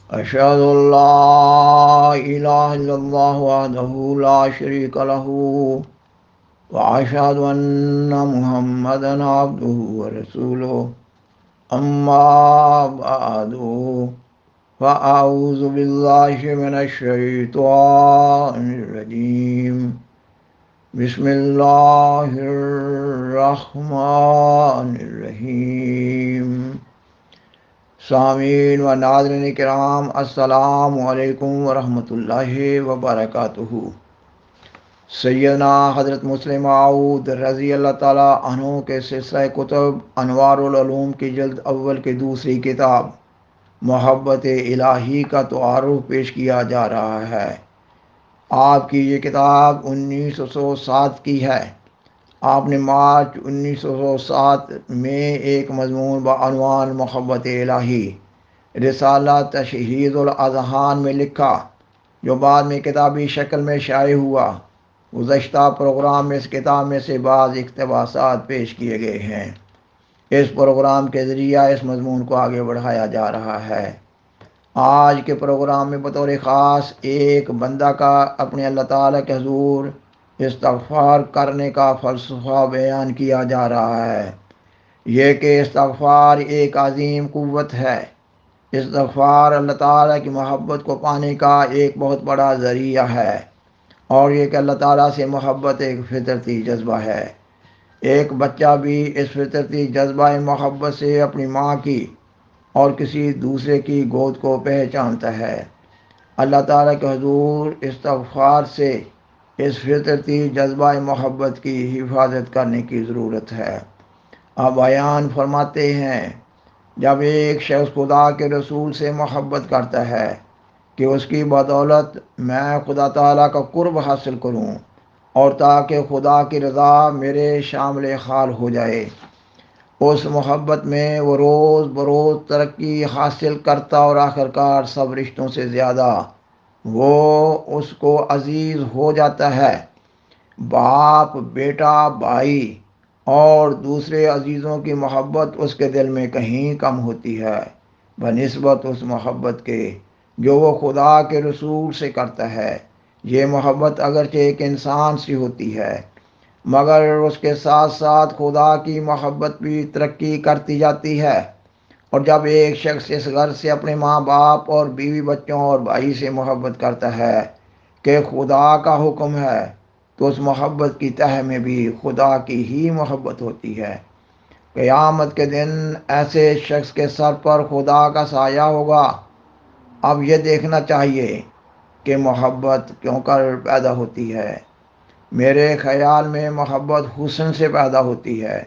أشهد أن لا إله إلا الله وحده لا شريك له وأشهد أن محمدا عبده ورسوله أما بعد فأعوذ بالله من الشيطان الرجيم بسم الله الرحمن الرحيم سامعین و ناظرین کرام، السلام علیکم ورحمۃ اللہ وبرکاتہ۔ سیدنا حضرت مسلم معود رضی اللہ تعالیٰ عنہ کے سلسلہ کتب انوار العلوم کی جلد اول کی دوسری کتاب محبت الہی کا تعارف پیش کیا جا رہا ہے۔ آپ کی یہ کتاب 1907 کی ہے۔ آپ نے مارچ 1907 میں ایک مضمون بعنوان محبت الہی رسالہ تشہیر الاذہان میں لکھا، جو بعد میں کتابی شکل میں شائع ہوا۔ گزشتہ پروگرام میں اس کتاب میں سے بعض اقتباسات پیش کیے گئے ہیں۔ اس پروگرام کے ذریعہ اس مضمون کو آگے بڑھایا جا رہا ہے۔ آج کے پروگرام میں بطور خاص ایک بندہ کا اپنے اللہ تعالیٰ کے حضور استغفار کرنے کا فلسفہ بیان کیا جا رہا ہے۔ یہ کہ استغفار ایک عظیم قوت ہے۔ استغفار اللہ تعالیٰ کی محبت کو پانے کا ایک بہت بڑا ذریعہ ہے، اور یہ کہ اللہ تعالیٰ سے محبت ایک فطرتی جذبہ ہے۔ ایک بچہ بھی اس فطرتی جذبہ محبت سے اپنی ماں کی اور کسی دوسرے کی گود کو پہچانتا ہے۔ اللہ تعالیٰ کے حضور استغفار سے اس فطرتی جذبہ محبت کی حفاظت کرنے کی ضرورت ہے۔ آپ بیان فرماتے ہیں، جب ایک شخص خدا کے رسول سے محبت کرتا ہے کہ اس کی بدولت میں خدا تعالیٰ کا قرب حاصل کروں اور تاکہ خدا کی رضا میرے شامل حال ہو جائے، اس محبت میں وہ روز بروز ترقی حاصل کرتا اور آخرکار سب رشتوں سے زیادہ وہ اس کو عزیز ہو جاتا ہے۔ باپ، بیٹا، بھائی اور دوسرے عزیزوں کی محبت اس کے دل میں کہیں کم ہوتی ہے بنسبت اس محبت کے جو وہ خدا کے رسول سے کرتا ہے۔ یہ محبت اگرچہ ایک انسان سے ہوتی ہے، مگر اس کے ساتھ ساتھ خدا کی محبت بھی ترقی کرتی جاتی ہے۔ اور جب ایک شخص اس غرض سے اپنے ماں باپ اور بیوی بچوں اور بھائی سے محبت کرتا ہے کہ خدا کا حکم ہے، تو اس محبت کی تہ میں بھی خدا کی ہی محبت ہوتی ہے۔ قیامت کے دن ایسے شخص کے سر پر خدا کا سایہ ہوگا۔ اب یہ دیکھنا چاہیے کہ محبت کیوں کر پیدا ہوتی ہے۔ میرے خیال میں محبت حسن سے پیدا ہوتی ہے،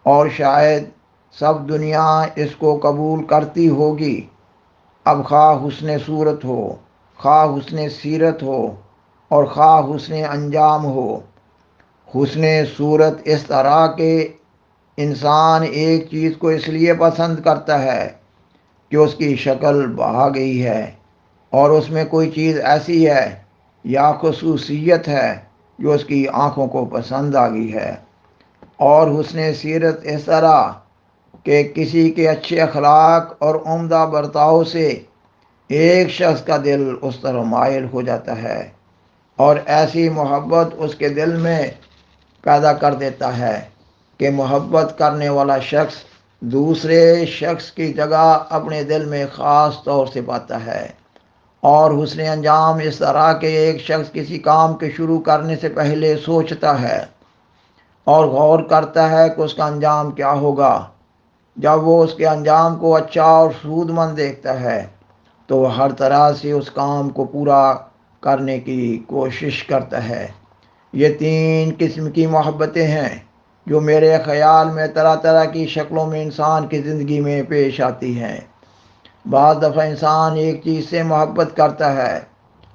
اور شاید سب دنیا اس کو قبول کرتی ہوگی۔ اب خواہ حسن صورت ہو، خواہ حسن سیرت ہو اور خواہ حسن انجام ہو۔ حسن صورت اس طرح کہ انسان ایک چیز کو اس لیے پسند کرتا ہے کہ اس کی شکل بہا گئی ہے، اور اس میں کوئی چیز ایسی ہے یا خصوصیت ہے جو اس کی آنکھوں کو پسند آ گئی ہے۔ اور حسن سیرت اس طرح کہ کسی کے اچھے اخلاق اور عمدہ برتاؤ سے ایک شخص کا دل اس طرح مائل ہو جاتا ہے، اور ایسی محبت اس کے دل میں پیدا کر دیتا ہے کہ محبت کرنے والا شخص دوسرے شخص کی جگہ اپنے دل میں خاص طور سے پاتا ہے۔ اور حسن انجام اس طرح کہ ایک شخص کسی کام کے شروع کرنے سے پہلے سوچتا ہے اور غور کرتا ہے کہ اس کا انجام کیا ہوگا۔ جب وہ اس کے انجام کو اچھا اور سود مند دیکھتا ہے تو وہ ہر طرح سے اس کام کو پورا کرنے کی کوشش کرتا ہے۔ یہ تین قسم کی محبتیں ہیں جو میرے خیال میں طرح طرح کی شکلوں میں انسان کی زندگی میں پیش آتی ہیں۔ بعض دفعہ انسان ایک چیز سے محبت کرتا ہے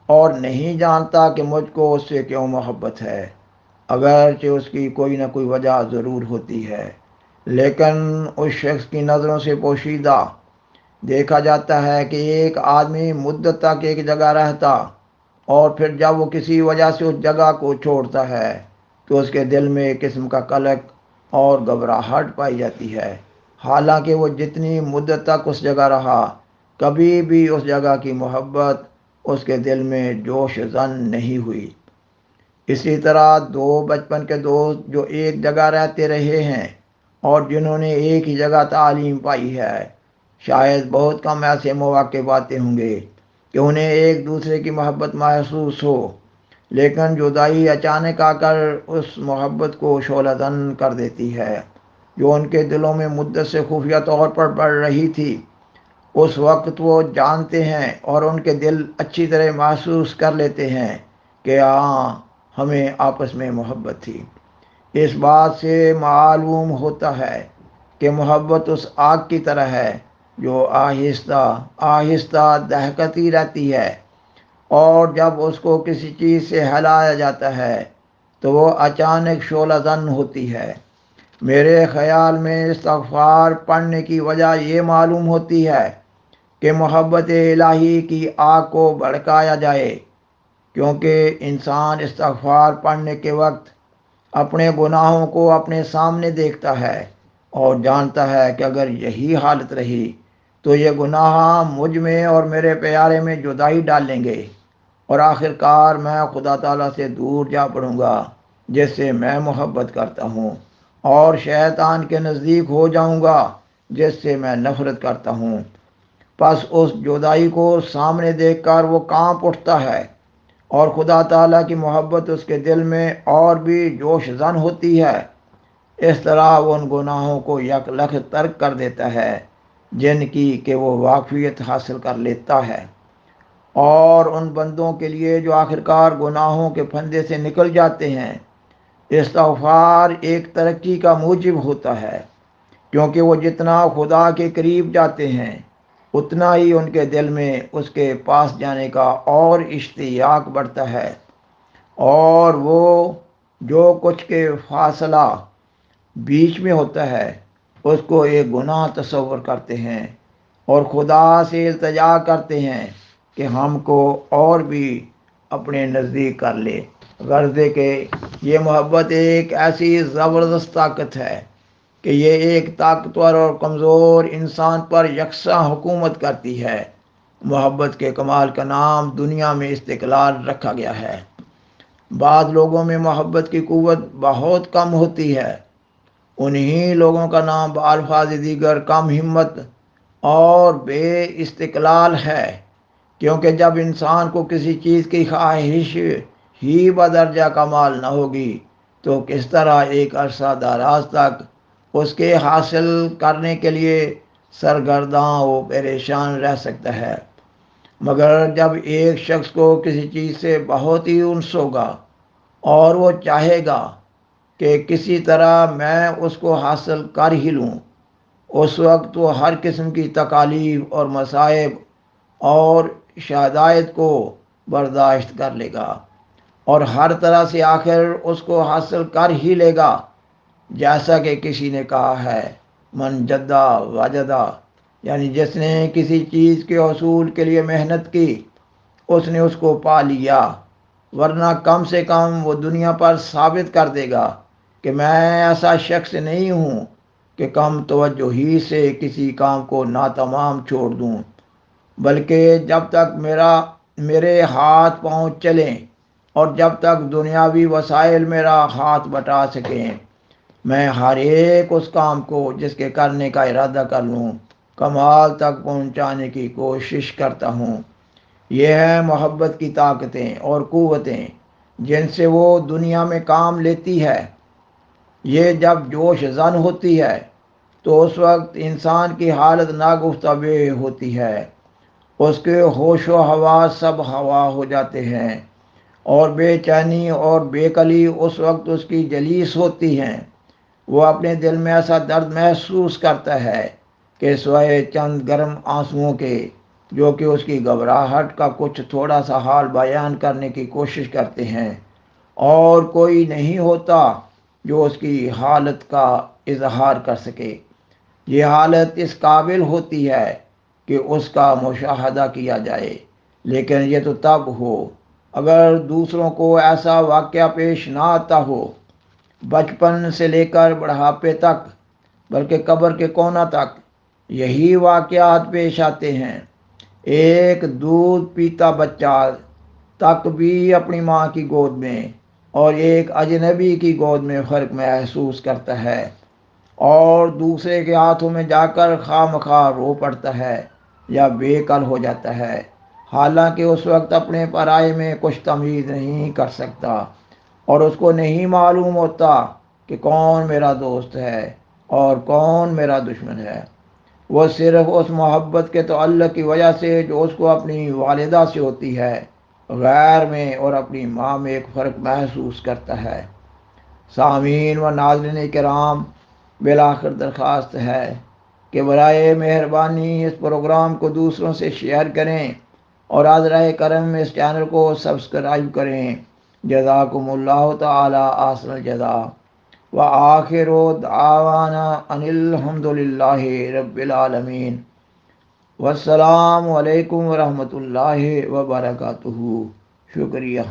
اور نہیں جانتا کہ مجھ کو اس سے کیوں محبت ہے، اگرچہ اس کی کوئی نہ کوئی وجہ ضرور ہوتی ہے، لیکن اس شخص کی نظروں سے پوشیدہ۔ دیکھا جاتا ہے کہ ایک آدمی مدت تک ایک جگہ رہتا، اور پھر جب وہ کسی وجہ سے اس جگہ کو چھوڑتا ہے تو اس کے دل میں ایک قسم کا قلق اور گھبراہٹ پائی جاتی ہے، حالانکہ وہ جتنی مدت تک اس جگہ رہا کبھی بھی اس جگہ کی محبت اس کے دل میں جوش زن نہیں ہوئی۔ اسی طرح دو بچپن کے دوست جو ایک جگہ رہتے رہے ہیں اور جنہوں نے ایک ہی جگہ تعلیم پائی ہے، شاید بہت کم ایسے مواقع پاتے ہوں گے کہ انہیں ایک دوسرے کی محبت محسوس ہو، لیکن جدائی اچانک آ کر اس محبت کو شعلہ دن کر دیتی ہے جو ان کے دلوں میں مدت سے خفیہ طور پر بڑھ رہی تھی۔ اس وقت وہ جانتے ہیں اور ان کے دل اچھی طرح محسوس کر لیتے ہیں کہ ہاں، ہمیں آپس میں محبت تھی۔ اس بات سے معلوم ہوتا ہے کہ محبت اس آگ کی طرح ہے جو آہستہ آہستہ دہکتی رہتی ہے، اور جب اس کو کسی چیز سے ہلایا جاتا ہے تو وہ اچانک شعلہ زن ہوتی ہے۔ میرے خیال میں استغفار پڑھنے کی وجہ یہ معلوم ہوتی ہے کہ محبت الہی کی آگ کو بھڑکایا جائے، کیونکہ انسان استغفار پڑھنے کے وقت اپنے گناہوں کو اپنے سامنے دیکھتا ہے اور جانتا ہے کہ اگر یہی حالت رہی تو یہ گناہ مجھ میں اور میرے پیارے میں جدائی ڈالیں گے، اور آخر کار میں خدا تعالیٰ سے دور جا پڑوں گا جس سے میں محبت کرتا ہوں، اور شیطان کے نزدیک ہو جاؤں گا جس سے میں نفرت کرتا ہوں۔ پس اس جدائی کو سامنے دیکھ کر وہ کانپ اٹھتا ہے، اور خدا تعالیٰ کی محبت اس کے دل میں اور بھی جوش زن ہوتی ہے۔ اس طرح وہ ان گناہوں کو یک لخت ترک کر دیتا ہے جن کی کہ وہ واقفیت حاصل کر لیتا ہے، اور ان بندوں کے لیے جو آخرکار گناہوں کے پھندے سے نکل جاتے ہیں، استغفار ایک ترقی کا موجب ہوتا ہے، کیونکہ وہ جتنا خدا کے قریب جاتے ہیں اتنا ہی ان کے دل میں اس کے پاس جانے کا اور اشتیاق بڑھتا ہے، اور وہ جو کچھ کے فاصلہ بیچ میں ہوتا ہے اس کو ایک گناہ تصور کرتے ہیں اور خدا سے التجا کرتے ہیں کہ ہم کو اور بھی اپنے نزدیک کر لے، غرضے کہ یہ محبت ایک ایسی زبردست طاقت ہے کہ یہ ایک طاقتور اور کمزور انسان پر یکساں حکومت کرتی ہے۔ محبت کے کمال کا نام دنیا میں استقلال رکھا گیا ہے۔ بعض لوگوں میں محبت کی قوت بہت کم ہوتی ہے، انہی لوگوں کا نام بالفاظ دیگر کم ہمت اور بے استقلال ہے، کیونکہ جب انسان کو کسی چیز کی خواہش ہی بدرجہ کمال نہ ہوگی تو کس طرح ایک عرصہ دراز تک اس کے حاصل کرنے کے لیے سرگرداں و پریشان رہ سکتا ہے۔ مگر جب ایک شخص کو کسی چیز سے بہت ہی انس ہوگا اور وہ چاہے گا کہ کسی طرح میں اس کو حاصل کر ہی لوں، اس وقت وہ ہر قسم کی تکالیف اور مصائب اور شدائد کو برداشت کر لے گا اور ہر طرح سے آخر اس کو حاصل کر ہی لے گا۔ جیسا کہ کسی نے کہا ہے، من جدہ وجدہ، یعنی جس نے کسی چیز کے حصول کے لیے محنت کی اس نے اس کو پا لیا، ورنہ کم سے کم وہ دنیا پر ثابت کر دے گا کہ میں ایسا شخص نہیں ہوں کہ کم توجہی سے کسی کام کو ناتمام چھوڑ دوں، بلکہ جب تک میرے ہاتھ پاؤں چلیں اور جب تک دنیاوی وسائل میرا ہاتھ بٹا سکیں، میں ہر ایک اس کام کو جس کے کرنے کا ارادہ کر لوں کمال تک پہنچانے کی کوشش کرتا ہوں۔ یہ ہے محبت کی طاقتیں اور قوتیں جن سے وہ دنیا میں کام لیتی ہے۔ یہ جب جوش زن ہوتی ہے تو اس وقت انسان کی حالت ناگفتہ ہوتی ہے، اس کے ہوش و حواس سب ہوا ہو جاتے ہیں، اور بے چینی اور بے کلی اس وقت اس کی جلیس ہوتی ہیں۔ وہ اپنے دل میں ایسا درد محسوس کرتا ہے کہ سوائے چند گرم آنسوؤں کے جو کہ اس کی گھبراہٹ کا کچھ تھوڑا سا حال بیان کرنے کی کوشش کرتے ہیں، اور کوئی نہیں ہوتا جو اس کی حالت کا اظہار کر سکے۔ یہ حالت اس قابل ہوتی ہے کہ اس کا مشاہدہ کیا جائے، لیکن یہ تو تب ہو اگر دوسروں کو ایسا واقعہ پیش نہ آتا ہو۔ بچپن سے لے کر بڑھاپے تک، بلکہ قبر کے کونا تک یہی واقعات پیش آتے ہیں۔ ایک دودھ پیتا بچہ تک بھی اپنی ماں کی گود میں اور ایک اجنبی کی گود میں فرق محسوس کرتا ہے، اور دوسرے کے ہاتھوں میں جا کر خواہ مخواہ رو پڑتا ہے یا بے کل ہو جاتا ہے، حالانکہ اس وقت اپنے پرائے میں کچھ تمیز نہیں کر سکتا اور اس کو نہیں معلوم ہوتا کہ کون میرا دوست ہے اور کون میرا دشمن ہے۔ وہ صرف اس محبت کے تعلق کی وجہ سے جو اس کو اپنی والدہ سے ہوتی ہے، غیر میں اور اپنی ماں میں ایک فرق محسوس کرتا ہے۔ سامعین و ناظرین کرام، بالآخر درخواست ہے کہ برائے مہربانی اس پروگرام کو دوسروں سے شیئر کریں اور عذرائے کرم اس چینل کو سبسکرائب کریں۔ جزاکم اللہ تعالی احسن الجزا، وآخر دعوانا ان الحمد للہ رب العالمین، والسلام علیکم ورحمۃ اللہ وبرکاتہ۔ شکریہ۔